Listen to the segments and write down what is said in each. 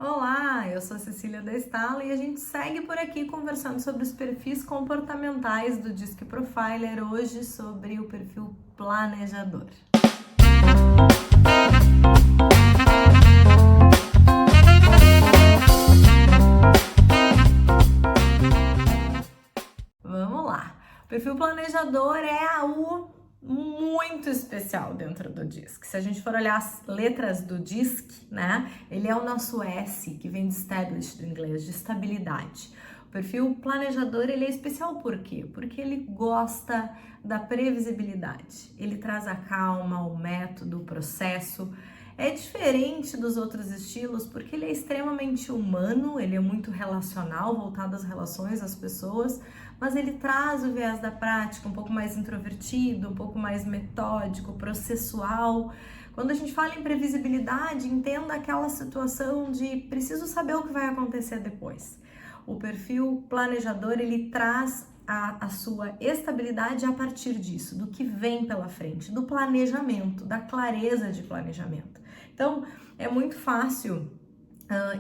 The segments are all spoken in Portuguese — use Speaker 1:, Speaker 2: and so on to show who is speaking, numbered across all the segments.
Speaker 1: Olá, eu sou a Cecília da Stala e a gente segue por aqui conversando sobre os perfis comportamentais do DISC Profiler, hoje sobre o perfil planejador. Vamos lá. O perfil planejador é algo muito especial dentro do DISC. Se a gente for olhar as letras do DISC, né, ele é o nosso S, que vem de established do inglês, de estabilidade. O perfil planejador, ele é especial por quê? Porque ele gosta da previsibilidade. Ele traz a calma, o método, o processo. É diferente dos outros estilos porque ele é extremamente humano, ele é muito relacional, voltado às relações, às pessoas, mas ele traz o viés da prática, um pouco mais introvertido, um pouco mais metódico, processual. Quando a gente fala em previsibilidade, entenda aquela situação de preciso saber o que vai acontecer depois. O perfil planejador, ele traz a sua estabilidade a partir disso, do que vem pela frente, do planejamento, da clareza de planejamento. Então, é muito fácil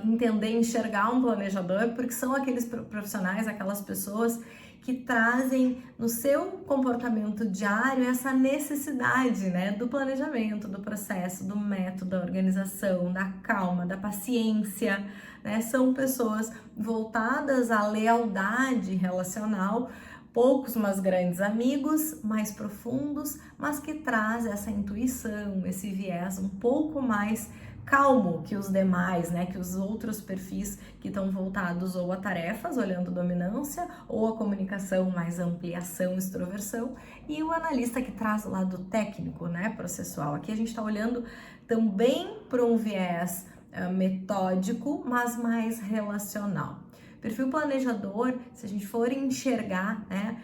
Speaker 1: entender, enxergar um planejador, porque são aqueles profissionais, aquelas pessoas que trazem no seu comportamento diário essa necessidade, né, do planejamento, do processo, do método, da organização, da calma, da paciência, né? São pessoas voltadas à lealdade relacional, poucos, mas grandes amigos, mais profundos, mas que traz essa intuição, esse viés um pouco mais calmo que os demais, né, que os outros perfis que estão voltados ou a tarefas, olhando dominância, ou a comunicação, mais ampliação, extroversão, e o analista que traz o lado técnico, né, processual. Aqui a gente está olhando também para um viés metódico, mas mais relacional. Perfil planejador, se a gente for enxergar, né,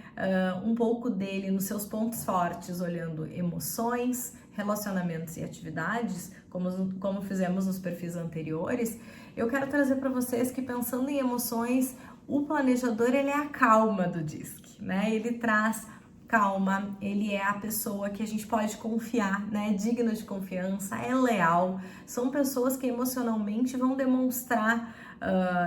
Speaker 1: um pouco dele nos seus pontos fortes, olhando emoções, relacionamentos e atividades, como fizemos nos perfis anteriores, eu quero trazer para vocês que, pensando em emoções, o planejador, ele é a calma do DISC, né? Ele traz calma, ele é a pessoa que a gente pode confiar, né? É digno de confiança, é leal, são pessoas que emocionalmente vão demonstrar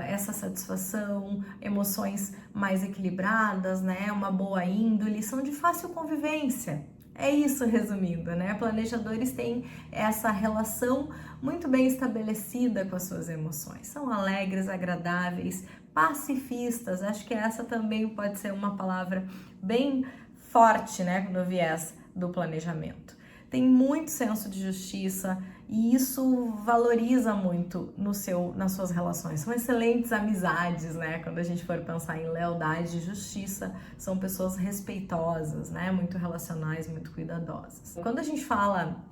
Speaker 1: essa satisfação, emoções mais equilibradas, né? Uma boa índole, são de fácil convivência. É isso, resumindo, né? Planejadores têm essa relação muito bem estabelecida com as suas emoções. São alegres, agradáveis, pacifistas. Acho que essa também pode ser uma palavra bem forte, né, no viés do planejamento. Tem muito senso de justiça e isso valoriza muito nas suas relações. São excelentes amizades, né? Quando a gente for pensar em lealdade e justiça, são pessoas respeitosas, né? Muito relacionais, muito cuidadosas. Quando a gente fala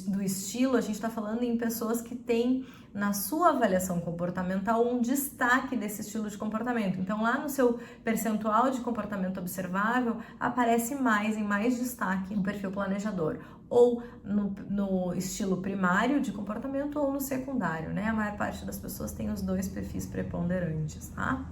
Speaker 1: do estilo, a gente está falando em pessoas que têm na sua avaliação comportamental um destaque desse estilo de comportamento. Então, lá no seu percentual de comportamento observável, aparece em mais destaque o perfil planejador, ou no estilo primário de comportamento ou no secundário, né? A maior parte das pessoas tem os dois perfis preponderantes, tá?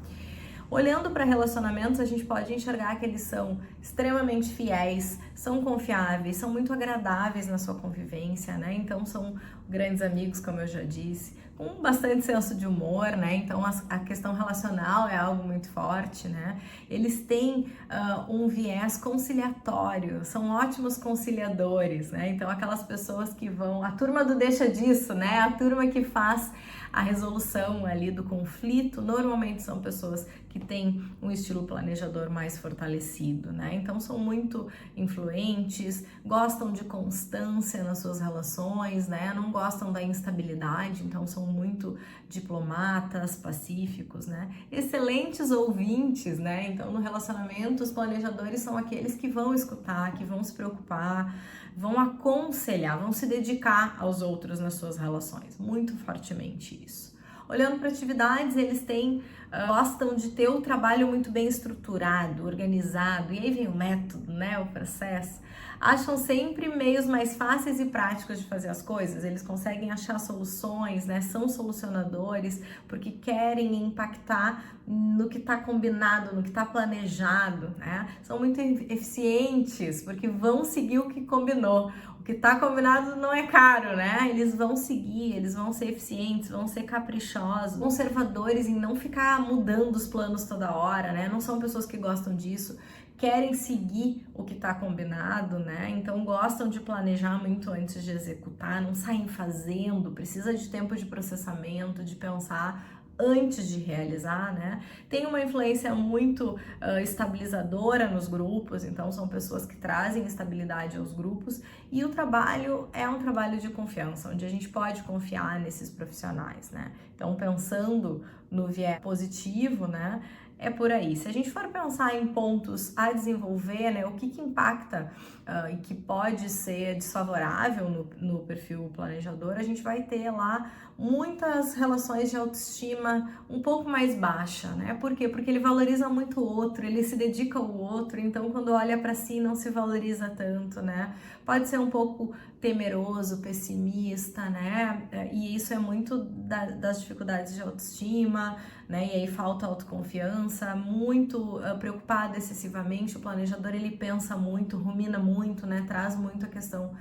Speaker 1: Olhando para relacionamentos, a gente pode enxergar que eles são extremamente fiéis, são confiáveis, são muito agradáveis na sua convivência, né? Então são grandes amigos, como eu já disse, com bastante senso de humor, né? Então a questão relacional é algo muito forte, né? Eles têm um viés conciliatório, são ótimos conciliadores, né? Então aquelas pessoas que vão, a turma do deixa disso, né? A turma que faz a resolução ali do conflito, normalmente são pessoas que têm um estilo planejador mais fortalecido, né? Então são muito influentes, gostam de constância nas suas relações, né? Não gostam da instabilidade, então são muito diplomatas, pacíficos, né? Excelentes ouvintes, né? Então no relacionamento os planejadores são aqueles que vão escutar, que vão se preocupar, vão aconselhar, vão se dedicar aos outros nas suas relações, muito fortemente isso. Olhando para atividades, eles têm gostam de ter o trabalho muito bem estruturado, organizado, e aí vem o método, né, o processo. Acham sempre meios mais fáceis e práticos de fazer as coisas, eles conseguem achar soluções, né, são solucionadores, porque querem impactar no que está combinado, no que está planejado, né, são muito eficientes, porque vão seguir o que combinou. O que está combinado não é caro, né? Eles vão seguir, eles vão ser eficientes, vão ser caprichosos, conservadores em não ficar mudando os planos toda hora, né? Não são pessoas que gostam disso, querem seguir o que está combinado, né? Então gostam de planejar muito antes de executar, não saem fazendo, precisa de tempo de processamento, de pensar antes de realizar, né? Tem uma influência muito estabilizadora nos grupos, então são pessoas que trazem estabilidade aos grupos, e o trabalho é um trabalho de confiança, onde a gente pode confiar nesses profissionais, né? Então, pensando no viés positivo, né? É por aí. Se a gente for pensar em pontos a desenvolver, né, o que impacta e que pode ser desfavorável no perfil planejador, a gente vai ter lá muitas relações de autoestima um pouco mais baixa, né? Por quê? Porque ele valoriza muito o outro, ele se dedica ao outro, então quando olha para si não se valoriza tanto, né? Pode ser um pouco temeroso, pessimista, né? E isso é muito das dificuldades de autoestima, né? E aí falta autoconfiança, muito preocupado excessivamente. O planejador, ele pensa muito, rumina muito, né? Traz muito a questão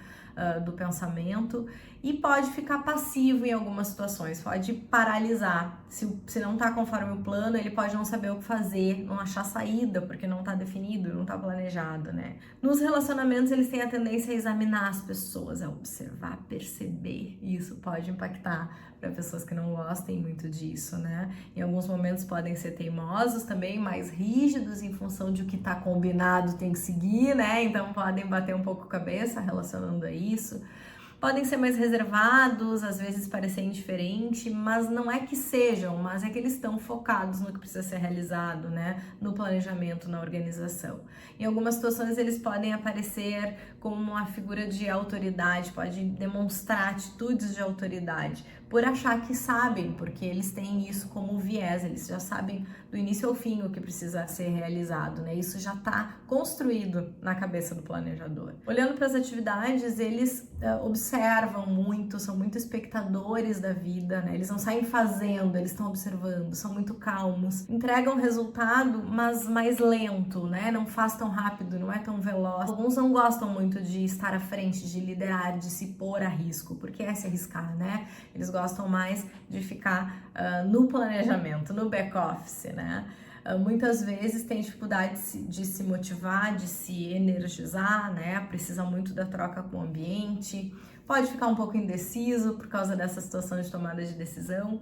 Speaker 1: do pensamento, e pode ficar passivo em algumas situações, pode paralisar. Se não tá conforme o plano, ele pode não saber o que fazer, não achar saída, porque não tá definido, não tá planejado, né? Nos relacionamentos, eles têm a tendência a examinar as pessoas, a observar, perceber, e isso pode impactar para pessoas que não gostem muito disso, né? Em alguns momentos podem ser teimosos também, mais rígidos em função de o que tá combinado tem que seguir, né? Então podem bater um pouco a cabeça relacionando a isso. Podem ser mais reservados, às vezes parecer indiferente, mas não é que sejam, mas é que eles estão focados no que precisa ser realizado, né? No planejamento, na organização. Em algumas situações eles podem aparecer como uma figura de autoridade, pode demonstrar atitudes de autoridade, por achar que sabem, porque eles têm isso como viés, eles já sabem do início ao fim o que precisa ser realizado, né? Isso já está construído na cabeça do planejador. Olhando para as atividades, eles observam muito, são muito espectadores da vida, né? Eles não saem fazendo, eles estão observando, são muito calmos, entregam resultado, mas mais lento, né? Não faz tão rápido, não é tão veloz. Alguns não gostam muito de estar à frente, de liderar, de se pôr a risco, porque é se arriscar, né? Eles gostam mais de ficar no planejamento, no back-office, né? Muitas vezes tem dificuldade de se motivar, de se energizar, né? Precisa muito da troca com o ambiente, pode ficar um pouco indeciso por causa dessa situação de tomada de decisão,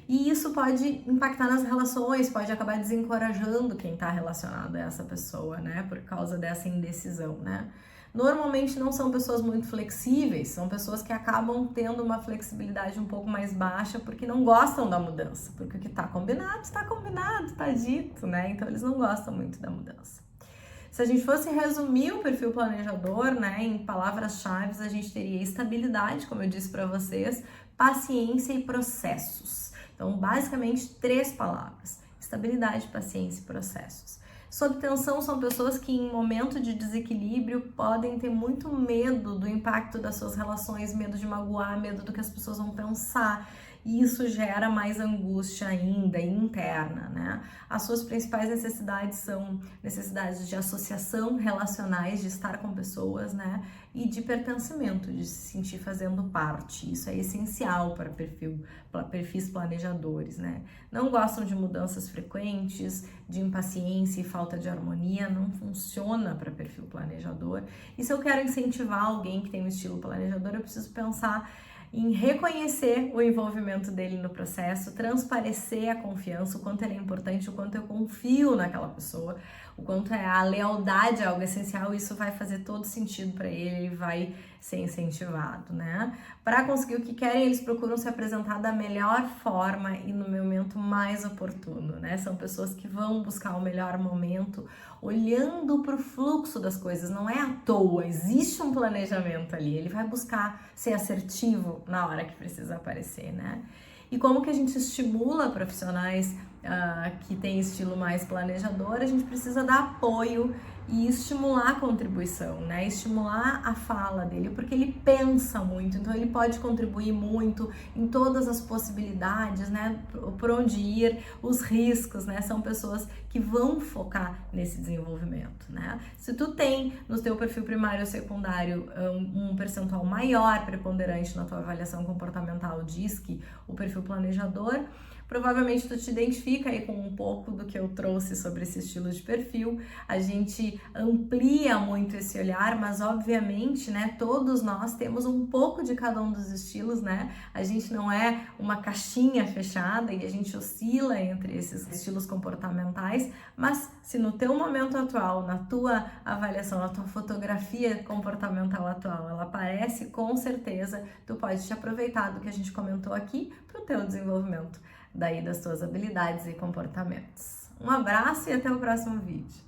Speaker 1: e isso pode impactar nas relações, pode acabar desencorajando quem está relacionado a essa pessoa, né? Por causa dessa indecisão, né? Normalmente não são pessoas muito flexíveis, são pessoas que acabam tendo uma flexibilidade um pouco mais baixa porque não gostam da mudança, porque o que está combinado, está dito, né? Então eles não gostam muito da mudança. Se a gente fosse resumir o perfil planejador, né, em palavras-chave, a gente teria estabilidade, como eu disse para vocês, paciência e processos. Então, basicamente, 3 palavras: estabilidade, paciência e processos. Sob tensão são pessoas que em momento de desequilíbrio podem ter muito medo do impacto das suas relações, medo de magoar, medo do que as pessoas vão pensar, e isso gera mais angústia ainda interna, né? As suas principais necessidades são necessidades de associação, relacionais, de estar com pessoas, né? E de pertencimento, de se sentir fazendo parte. Isso é essencial para perfis planejadores, né? Não gostam de mudanças frequentes, de impaciência e falta de harmonia, não funciona para perfil planejador. E se eu quero incentivar alguém que tem um estilo planejador, eu preciso pensar em reconhecer o envolvimento dele no processo, transparecer a confiança, o quanto ele é importante, o quanto eu confio naquela pessoa, o quanto a lealdade é algo essencial. Isso vai fazer todo sentido para ele vai ser incentivado, né? Para conseguir o que querem, eles procuram se apresentar da melhor forma e no momento mais oportuno, né? São pessoas que vão buscar o melhor momento, olhando para o fluxo das coisas, não é à toa, existe um planejamento ali, ele vai buscar ser assertivo na hora que precisa aparecer, né? E como que a gente estimula profissionais que tem estilo mais planejador, a gente precisa dar apoio e estimular a contribuição, né? Estimular a fala dele, porque ele pensa muito, então ele pode contribuir muito em todas as possibilidades, né? Por onde ir, os riscos, né? São pessoas que vão focar nesse desenvolvimento, né? Se tu tem no teu perfil primário ou secundário um percentual maior, preponderante na tua avaliação comportamental, DISC, o perfil planejador, provavelmente tu te identifica aí com um pouco do que eu trouxe sobre esse estilo de perfil. A gente amplia muito esse olhar, mas obviamente, né, todos nós temos um pouco de cada um dos estilos, né? A gente não é uma caixinha fechada e a gente oscila entre esses estilos comportamentais, mas se no teu momento atual, na tua avaliação, na tua fotografia comportamental atual, ela aparece, com certeza tu pode te aproveitar do que a gente comentou aqui para o teu desenvolvimento daí das tuas habilidades e comportamentos. Um abraço e até o próximo vídeo.